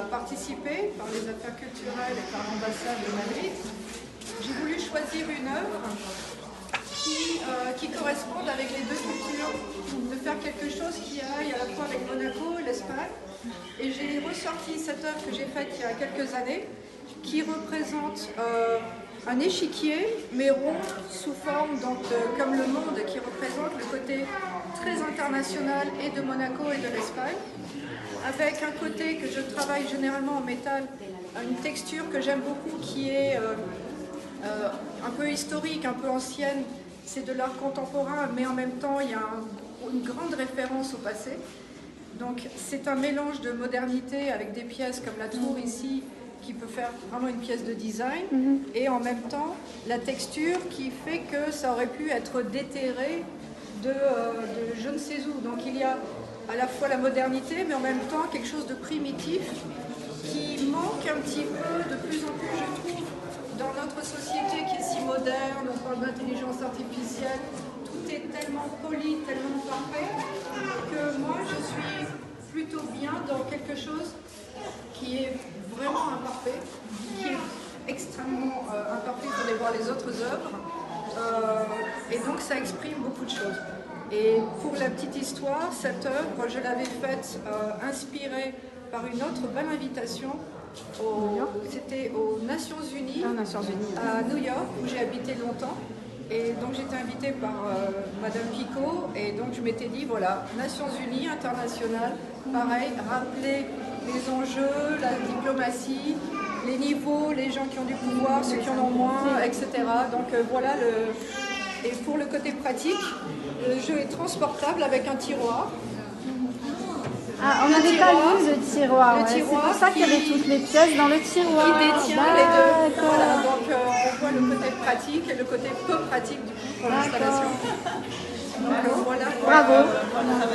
participé par les affaires culturelles et par l'ambassade de Madrid, j'ai voulu choisir une œuvre qui corresponde avec les deux cultures, de faire quelque chose qui aille à la fois avec Monaco et l'Espagne. Et j'ai ressorti cette œuvre que j'ai faite il y a quelques années, qui représente un échiquier, mais rond, sous forme, donc, comme le monde, qui représente le côté très international et de Monaco et de l'Espagne, avec un côté que je travaille généralement en métal, une texture que j'aime beaucoup, qui est un peu historique, un peu ancienne. C'est de l'art contemporain, mais en même temps, il y a une grande référence au passé. Donc, c'est un mélange de modernité avec des pièces comme la tour ici, qui peut faire vraiment une pièce de design, et en même temps, la texture qui fait que ça aurait pu être déterré de je ne sais où. Donc, il y a à la fois la modernité, mais en même temps, quelque chose de primitif qui manque un petit peu de plus en plus, je trouve, dans notre société qui est si moderne, on parle d'intelligence artificielle, tout est tellement poli, tellement parfait, que moi je suis plutôt bien dans quelque chose qui est vraiment imparfait, qui est extrêmement imparfait, il faudrait voir les autres œuvres, et donc ça exprime beaucoup de choses. Et pour la petite histoire, cette œuvre, je l'avais faite inspirée par une autre belle invitation. C'était aux Nations Unies, à New York, où j'ai habité longtemps. Et donc j'étais invitée par Madame Picot, et donc je m'étais dit, voilà, Nations Unies, internationales, pareil, rappeler les enjeux, la diplomatie, les niveaux, les gens qui ont du pouvoir, ceux qui en ont moins, etc. Donc voilà, et pour le côté pratique, le jeu est transportable avec un tiroir. Ah, on n'avait pas vu le tiroir. Le C'est tiroir pour ça qu'il y avait toutes les pièces dans le tiroir. Qui détient les deux. Voilà, donc on voit le côté pratique et le côté peu pratique du coup pour l'installation. Donc voilà. Bravo. Voilà.